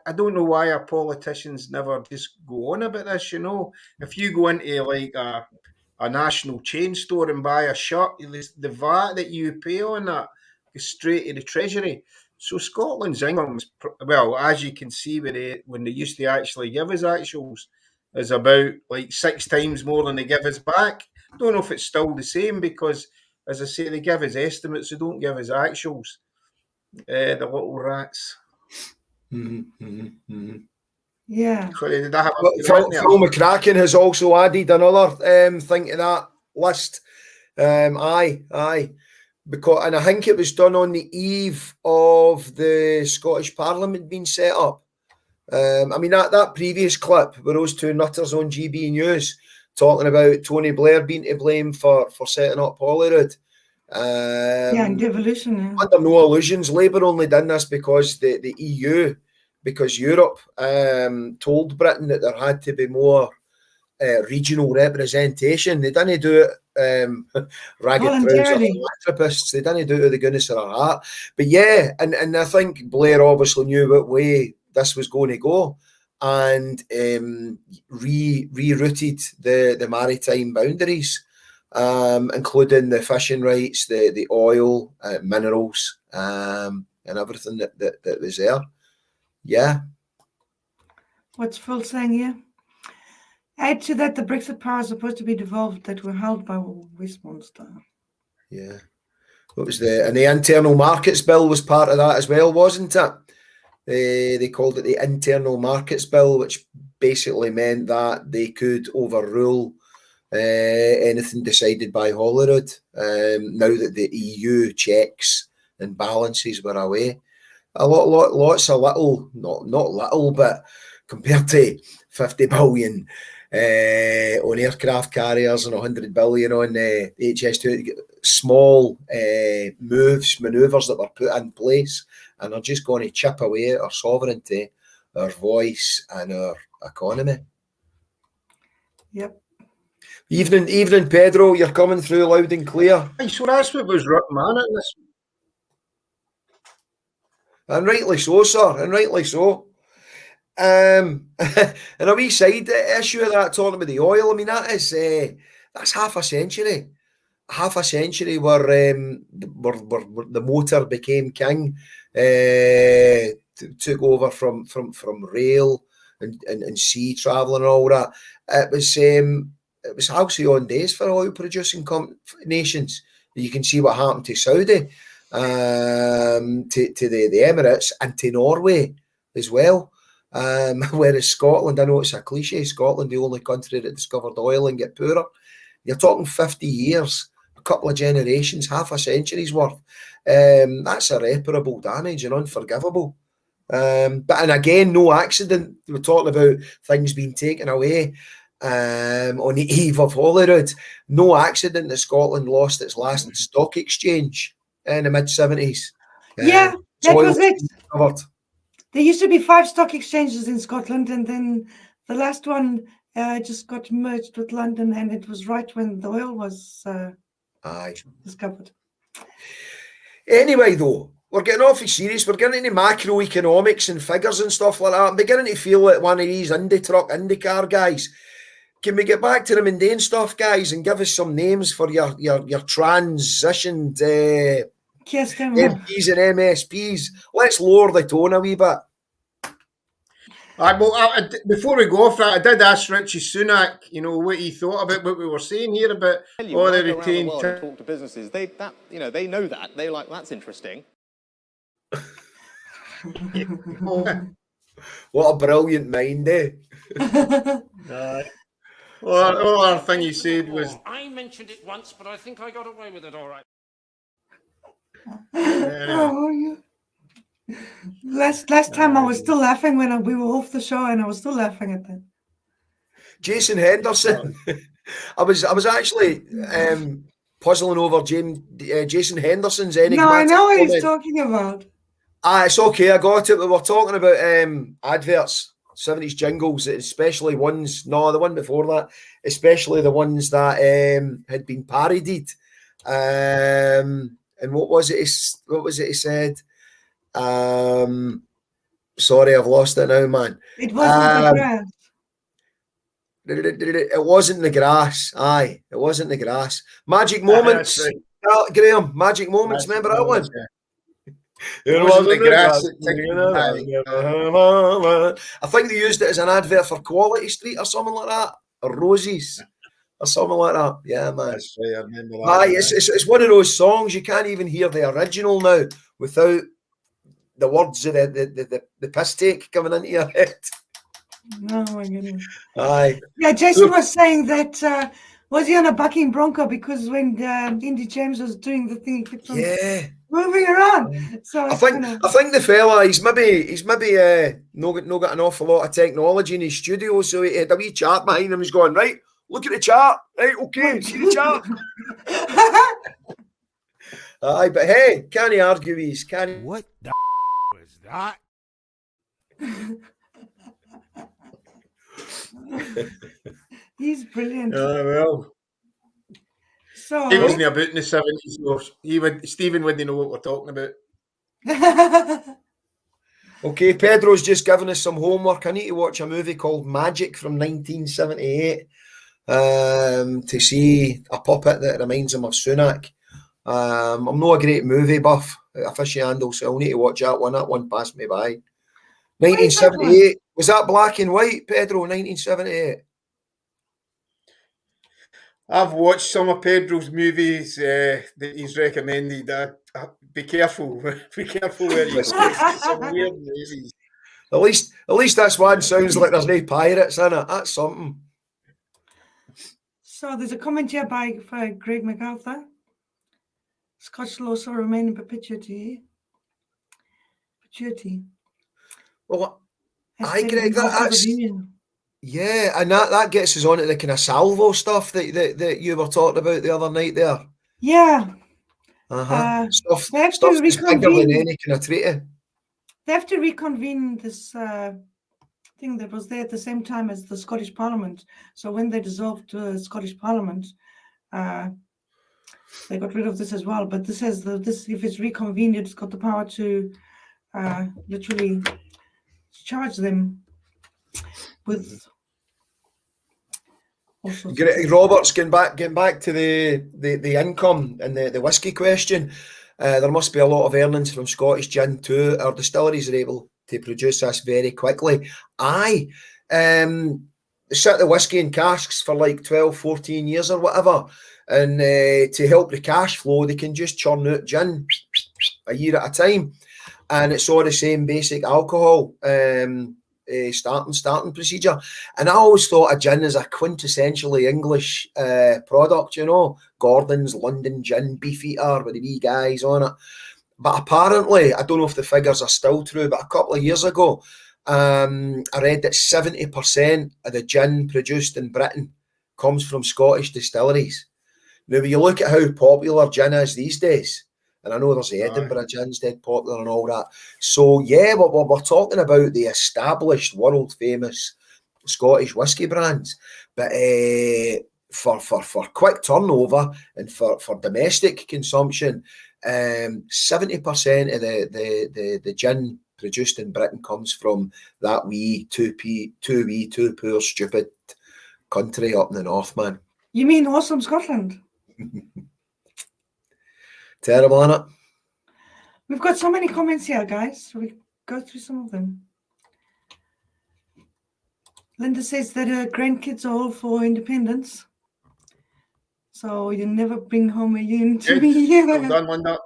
I don't know why our politicians never just go on about this, you know. If you go into like a national chain store and buy a shirt, the VAT that you pay on that goes straight to the Treasury. So Scotland's income's, well, as you can see when they used to actually give us actuals, is about like 6 times more than they give us back. Don't know if it's still the same because, as I say, they give us estimates, they don't give us actuals. The little rats. Yeah. Sorry, did I have Phil McCracken has also added another thing to that list. Aye. Because, and I think it was done on the eve of the Scottish Parliament being set up. I mean, that previous clip where those two nutters on GB News talking about Tony Blair being to blame for setting up Holyrood. And devolution. Yeah. Under no illusions, Labour only done this because the EU, because Europe told Britain that there had to be more regional representation. They didn't do it ragged trouser philanthropists. They didn't do it with the goodness of their heart. But yeah, and I think Blair obviously knew what way this was going to go, and rerouted the maritime boundaries, including the fishing rights, the oil, minerals, and everything that was there. Yeah. What's Phil saying here? Add to that, the Brexit powers supposed to be devolved that were held by Westminster. Yeah. What was and the Internal Markets Bill was part of that as well, wasn't it? They called it the Internal Markets Bill, which basically meant that they could overrule anything decided by Holyrood, now that the EU checks and balances were away. Lots of little, not little, but compared to 50 billion on aircraft carriers and 100 billion on HS2, small manoeuvres that were put in place, and are just going to chip away at our sovereignty, our voice, and our economy. Yep. Evening, Pedro. You're coming through loud and clear. So that's what was man at this. And rightly so, sir. And rightly so. And a wee side issue of that, talking about the oil. I mean, that's half a century. Half a century where the motor became king, took over from rail and sea travelling and all that. It was halcyon days for oil producing nations. You can see what happened to Saudi, to the Emirates, and to Norway as well. Whereas Scotland, I know it's a cliche, Scotland, the only country that discovered oil and get poorer. You're talking 50 years, a couple of generations, half a century's worth. That's irreparable damage and unforgivable. And again, no accident. We're talking about things being taken away on the eve of Holyrood. No accident that Scotland lost its last stock exchange in the mid-70s. Yeah, that was it. Discovered. There used to be 5 stock exchanges in Scotland, and then the last one just got merged with London, and it was right when the oil was discovered. Anyway, though, we're getting awfully serious. We're getting into macroeconomics and figures and stuff like that. I'm beginning to feel like one of these IndyCar guys. Can we get back to the mundane stuff, guys, and give us some names for your transitioned MPs and MSPs? Let's lower the tone a wee bit. Before we go off that, I did ask Richie Sunak, what he thought about what we were saying here about all the retained. Talk to businesses. They know that. They like, that's interesting. What a brilliant mind, eh? Well, other thing he said was, I mentioned it once, but I think I got away with it all right. Last time I was still laughing when we were off the show, and I was still laughing at that. Jason Henderson. I was actually puzzling over Jason Henderson's enigmatic. No, I know what he's talking about. It's okay, I got it. We were talking about adverts, 70s jingles, especially ones, no, the one before that, especially the ones that had been parodied. And what was it he said? Sorry, I've lost it now, man. It wasn't the grass. It wasn't the grass. Aye, it wasn't the grass. Magic Moments. Right. Graham, Magic Moments, remember that one? It wasn't the grass. I think they used it as an advert for Quality Street or something like that, or Rosie's or something like that. Yeah, man. That's right, I remember that. Aye, it's one of those songs you can't even hear the original now without the words of the piss take coming into your head. Oh my goodness. Aye. Yeah, Jason was saying that was he on a bucking bronco, because when Indy James was doing the thing, he kept on moving around. So I think the fella he's maybe not got an awful lot of technology in his studio, so he had a wee chat behind him. He's going, right, Look at the chart. Right, okay, see the chart. Aye, but hey, can he argue he's can What the was that? He's brilliant. Well, So he wasn't about in the 70s, so Stephen wouldn't know what we're talking about. Okay, Pedro's just given us some homework. I need to watch a movie called Magic from 1978 to see a puppet that reminds him of Sunak. I'm not a great movie buff, aficionado, so I'll need to watch that one. That one passed me by. 1978. Was that black and white, Pedro, 1978? I've watched some of Pedro's movies that he's recommended. Be careful. Be careful where you go. Some weird movies. At least this one sounds like there's no pirates in it. That's something. So there's a comment here by Greg MacArthur. Scotch law shall remain in perpetuity. Well, As I stated Greg, in the Articles of that's Union. yeah, and that gets us on to the kind of salvo stuff that you were talking about the other night there. Yeah. Stuff they have stuff to that's bigger than reconvene. any kind of treaty. They have to reconvene this thing that was there at the same time as the Scottish Parliament. So when they dissolved the Scottish Parliament, they got rid of this as well. But this says that this, if it's reconvened, it's got the power to literally charge them with all sorts of things. Robert's getting back to the income and the whiskey question. There must be a lot of earnings from Scottish gin too. Our distilleries are able to produce this very quickly. Aye. They sit the whiskey in casks for like 12, 14 years or whatever. And to help the cash flow, they can just churn out gin a year at a time. And it's all the same basic alcohol starting procedure. And I always thought a gin is a quintessentially English product, you know. Gordon's London Gin Beefeater with the wee guys on it. But apparently, I don't know if the figures are still true, but a couple of years ago, I read that 70% of the gin produced in Britain comes from Scottish distilleries. Now, when you look at how popular gin is these days, and I know there's the Edinburgh gin's dead popular and all that. So, yeah, we're talking about the established, world-famous Scottish whisky brands. But for quick turnover and for domestic consumption, 70% of the gin produced in Britain comes from that wee, too poor, stupid country up in the north, man. You mean awesome Scotland? Terrible, innit? We've got so many comments here, guys. Shall we go through some of them? Linda says that her grandkids are all for independence. So you never bring home a uni to me. Well done, Linda.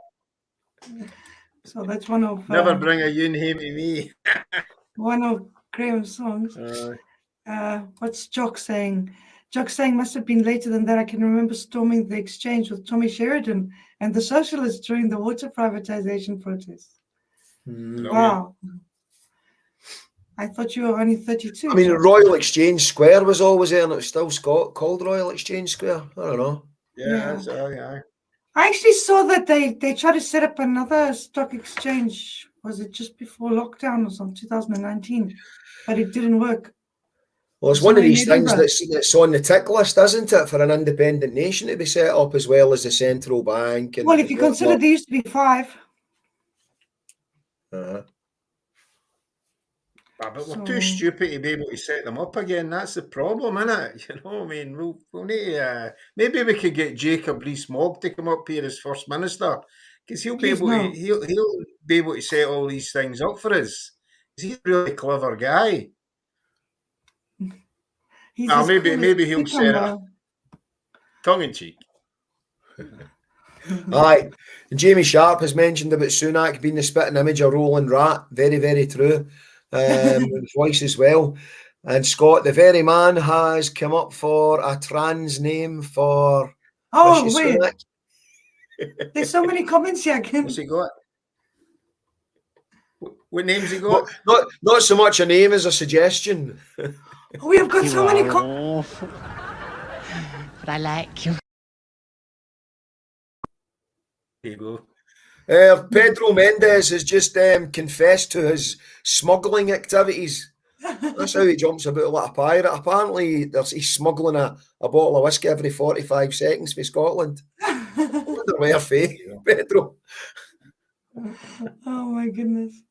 So that's one of... Never bring a uni home to me. one of Graham's songs. What's Jock saying? Jock saying must have been later than that. I can remember storming the exchange with Tommy Sheridan and the socialists during the water privatization protests. Wow. I thought you were only 32. I mean, Royal Exchange Square was always there, and it was still called Royal Exchange Square. I don't know. Yeah. I actually saw that they tried to set up another stock exchange. Was it just before lockdown or something, 2019? But it didn't work. Well, it's one of these things that's on the tick list, isn't it, for an independent nation to be set up, as well as the central bank. And well, if you consider there used to be 5. But we're too stupid to be able to set them up again. That's the problem, isn't it? You know, I mean, we'll need to, maybe we could get Jacob Rees-Mogg to come up here as First Minister, because he'll be able to set all these things up for us. He's a really clever guy. Maybe he'll set up. Tongue in cheek. Aye. And Jamie Sharp has mentioned about Sunak being the spitting image of Roland Rat. Very, very true. His voice as well. And Scott, the very man, has come up for a trans name for Rishi Sunak. There's so many comments here. What's he got? What name's he got? Not so much a name as a suggestion. We have got so many comments. I like you. There you go. Pedro Mendes has just confessed to his smuggling activities. That's how he jumps about like a pirate. Apparently, he's smuggling a bottle of whiskey every 45 seconds for Scotland. I wonder where for Pedro. Oh my goodness.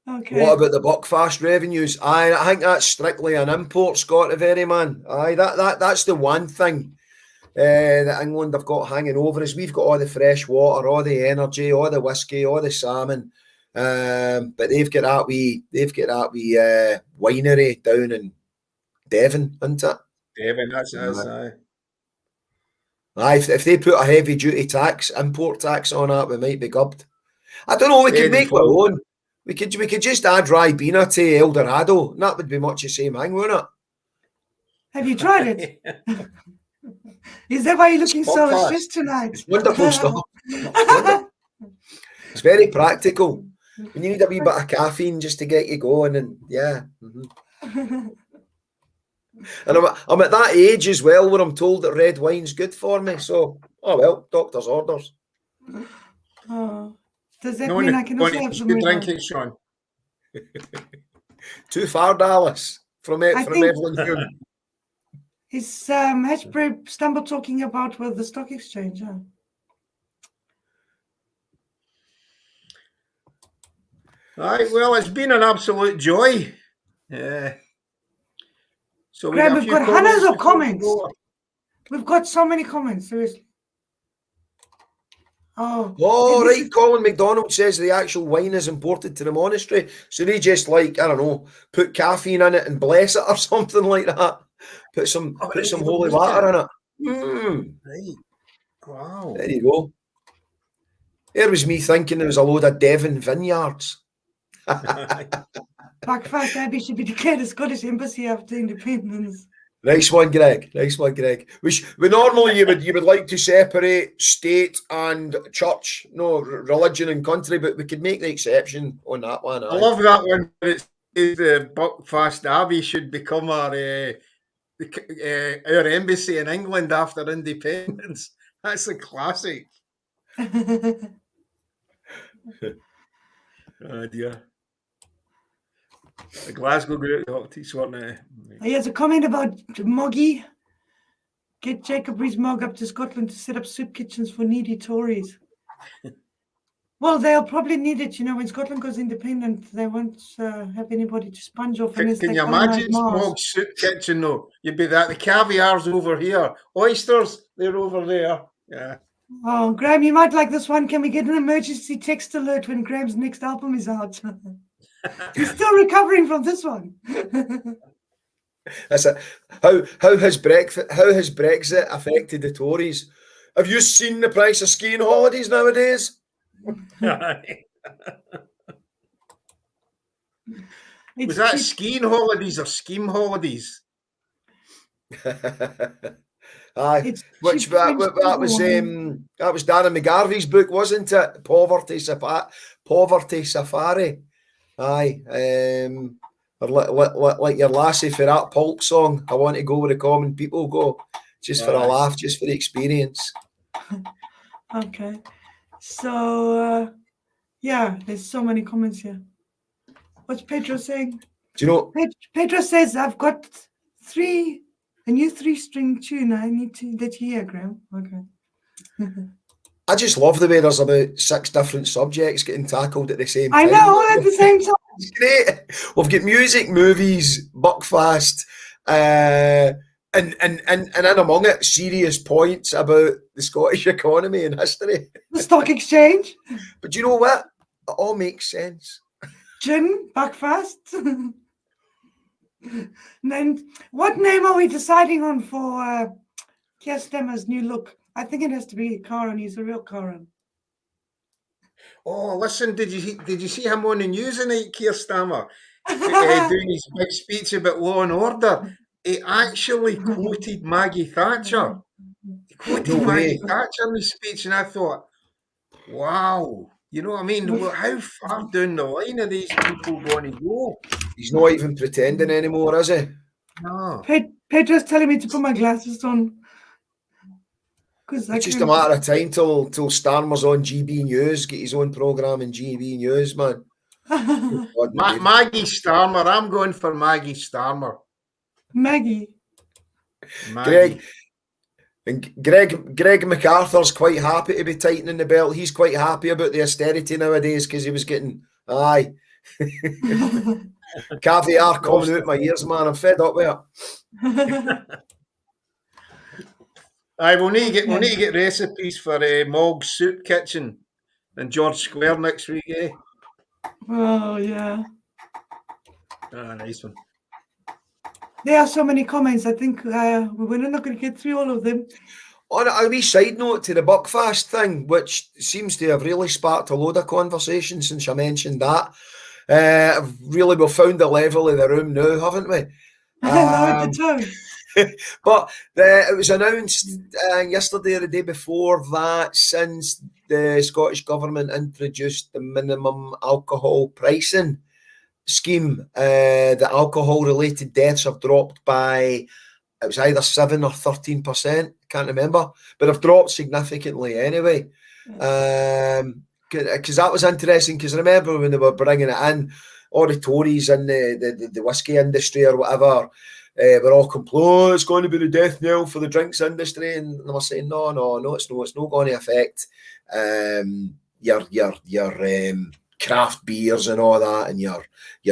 Okay. What about the Buckfast revenues? I think that's strictly an import, Scotty Very Man. That's the one thing that England have got hanging over us. We've got all the fresh water, all the energy, all the whiskey, all the salmon. But they've got that wee winery down in Devon, isn't it? Devon, that's aye. Aye, if they put a heavy duty import tax on that, we might be gubbed. I don't know. We could make our own. We could just add Ribena to Eldorado. And that would be much the same thing, wouldn't it? Have you tried it? Is that why you're looking so stressed tonight? It's wonderful stuff. It's very practical. When you need a wee bit of caffeine just to get you going, and yeah. Mm-hmm. And I'm at that age as well where I'm told that red wine's good for me. So, oh well, doctor's orders. Oh, does that mean I can also have some drink it, Sean? Too far, Dallas, from Evelyn Hume. Is Hatchbury Stumble talking about with the stock exchange? Huh? Right, well, it's been an absolute joy. So Graham, we've got hundreds of comments. We've got so many comments, seriously. Oh, right. Colin McDonald says the actual wine is imported to the monastery. So they just, like, I don't know, put caffeine in it and bless it or something like that. Put some holy water in it. Right. Wow. There you go. There was me thinking there was a load of Devon vineyards. Buckfast Abbey should be declared a Scottish embassy after independence. Nice one, Greg. Nice one, Greg. We normally you would like to separate state and church, no religion and country, but we could make the exception on that one. I love that one. It's the Buckfast Abbey should become our embassy in England after independence. That's a classic. Oh dear. The Glasgow group He has a comment about Moggy. Get Jacob Rees-Mogg up to Scotland to set up soup kitchens for needy Tories. Well, they'll probably need it, when Scotland goes independent, they won't have anybody to sponge off. Can you imagine Mogg's soup kitchen though? You'd be that. The caviar's over here. Oysters, they're over there. Yeah. Oh, Graham, you might like this one. Can we get an emergency text alert when Graham's next album is out? He's still recovering from this one. That's it. How has Brexit affected the Tories? Have you seen the price of skiing holidays nowadays? Was that skiing holidays or scheme holidays? Aye, that was Darren McGarvey's book, wasn't it? Poverty Safari. Aye, or like your lassie for that pulp song. I want to go where the common people go, just for a laugh, just for the experience. Okay, so there's so many comments here. What's Pedro saying? Do you know? Pedro says I've got a new 3-string tune. I need to let you hear, Graham. Okay. I just love the way there's about 6 different subjects getting tackled at the same time. I know, all at the same time. It's great. We've got music, movies, Buckfast, and in among it, serious points about the Scottish economy and history. The stock exchange. But you know what? It all makes sense. Gin, Buckfast. And what name are we deciding on for Keir Starmer's new look? I think it has to be Karen. He's a real Karen. Oh, listen! Did you see him on the news tonight, Keir Starmer, doing his big speech about law and order? He actually quoted Maggie Thatcher. He quoted Maggie Thatcher in his speech, and I thought, wow, you know what I mean? How far down the line are these people going to go? He's not even pretending anymore, is he? No. Pedro's telling me to put my glasses on. Because It's just a matter of time till Starmer's on GB News, get his own programme in GB News, man. Maggie Starmer. I'm going for Maggie Starmer. Maggie. Greg. And Greg MacArthur's quite happy to be tightening the belt. He's quite happy about the austerity nowadays because he was getting caviar coming out my ears, man. I'm fed up with it. We'll need to get recipes for Mog's Soup Kitchen in George Square next week, eh? Oh yeah. Nice one. There are so many comments. I think we're not going to get through all of them. On a wee side note to the Buckfast thing, which seems to have really sparked a load of conversation since I mentioned that. We've found the level of the room now, haven't we? Lowered the tone. But it was announced yesterday or the day before that since the Scottish Government introduced the minimum alcohol pricing scheme, the alcohol-related deaths have dropped by, it was either 7 or 13%, can't remember, but have dropped significantly anyway. Because that was interesting, because I remember when they were bringing it in, all the Tories in the whiskey industry or whatever were all complaining, it's going to be the death knell for the drinks industry, and they were saying, no, it's not going to affect your craft beers and all that, and your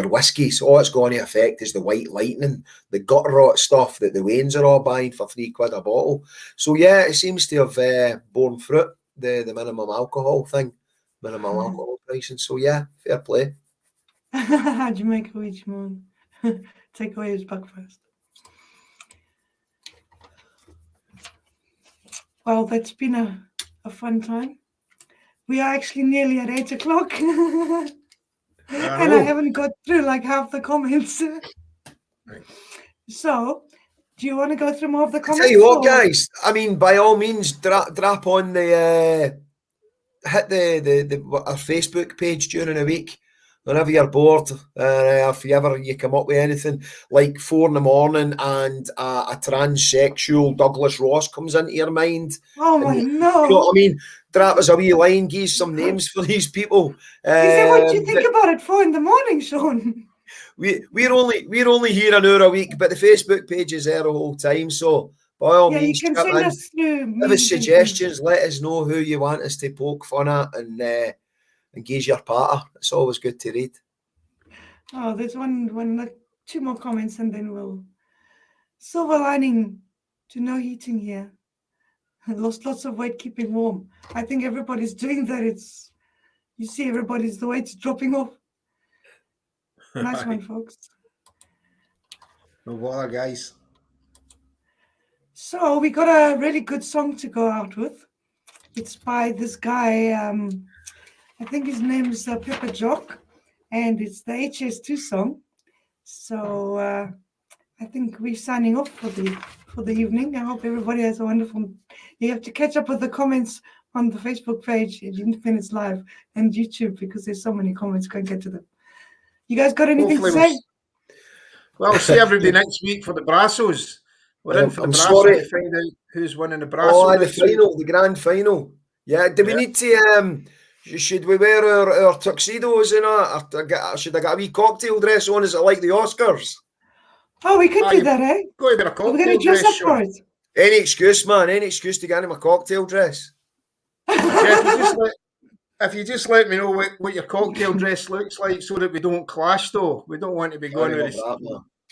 whiskies. All it's going to affect is the White Lightning, the gutter rot stuff that the Waynes are all buying for £3 a bottle. So yeah, it seems to have borne fruit, the minimum alcohol thing, minimum alcohol pricing. So yeah, fair play. Jamaica each morning. Take away his breakfast. Well, that's been a fun time. We are actually nearly at 8 o'clock. And I haven't got through like half the comments. So, do you want to go through more of the comments? Tell you what, guys, I mean, by all means, drop on the, hit our Facebook page during the week. Whenever you're bored, if you come up with anything like 4 a.m. and a transsexual Douglas Ross comes into your mind. Oh my no! You know what I mean? Drop us a wee line, give us some names for these people. Is that what you think about at 4 a.m, Sean? We're only here an hour a week, but the Facebook page is there the whole time. So by all means, you can send us through. Give us suggestions. Let us know who you want us to poke fun at, and engage your partner. It's always good to read. Oh, there's two more comments, and then we'll. Silver lining to no heating here. I lost lots of weight keeping warm. I think everybody's doing that. You see everybody's, the weight's dropping off. Nice one, folks. No bother, guys. So we got a really good song to go out with. It's by this guy, I think his name is Pepper Jock, and it's the HS2 song. So I think we're signing off for the evening. I hope everybody has a wonderful. You have to catch up with the comments on the Facebook page at Independence Live and YouTube, because there's so many comments. Can't get to them. You guys got anything to say? We'll see everybody next week for the Brassos. We're in for the Brasso to find out who's winning the Brasso. Oh, the final, the grand final. Yeah, do we need to? Should we wear our tuxedos in should I get a wee cocktail dress on? Is it like the Oscars? Oh, we could do that, eh? Go with a cocktail We're going to dress up for it. Any excuse, man. Any excuse to get in my cocktail dress. If you just let me know what your cocktail dress looks like, so that we don't clash, though. We don't want to be going with this.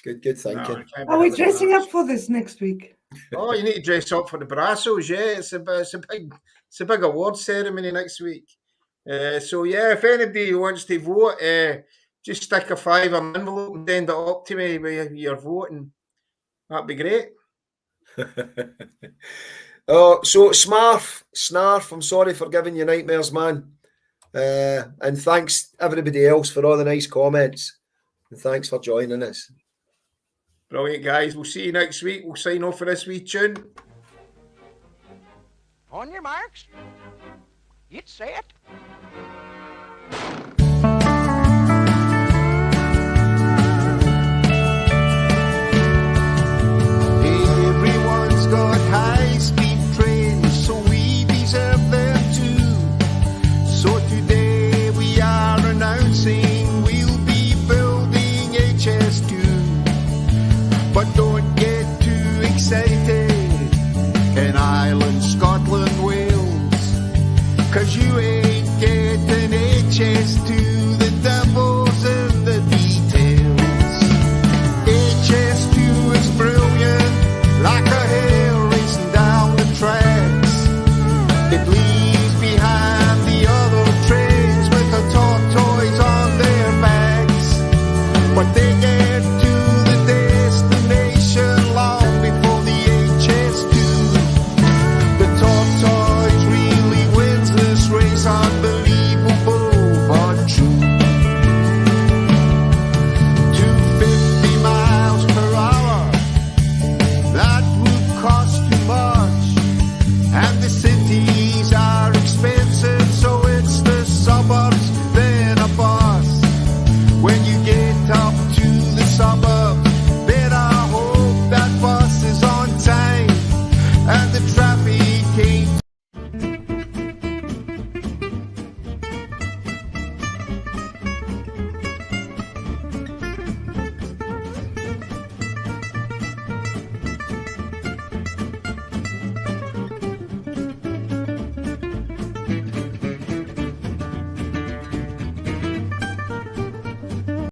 Good thinking. Are we dressing up for this next week? Oh, you need to dress up for the Brassos, yeah. It's a big award ceremony next week. So yeah, if anybody wants to vote, just stick a £5 in an envelope and send it up to me with your voting. That'd be great. So Snarf, I'm sorry for giving you nightmares, man. And thanks everybody else for all the nice comments. And thanks for joining us. Brilliant, guys. We'll see you next week. We'll sign off for this wee tune. On your marks, get set.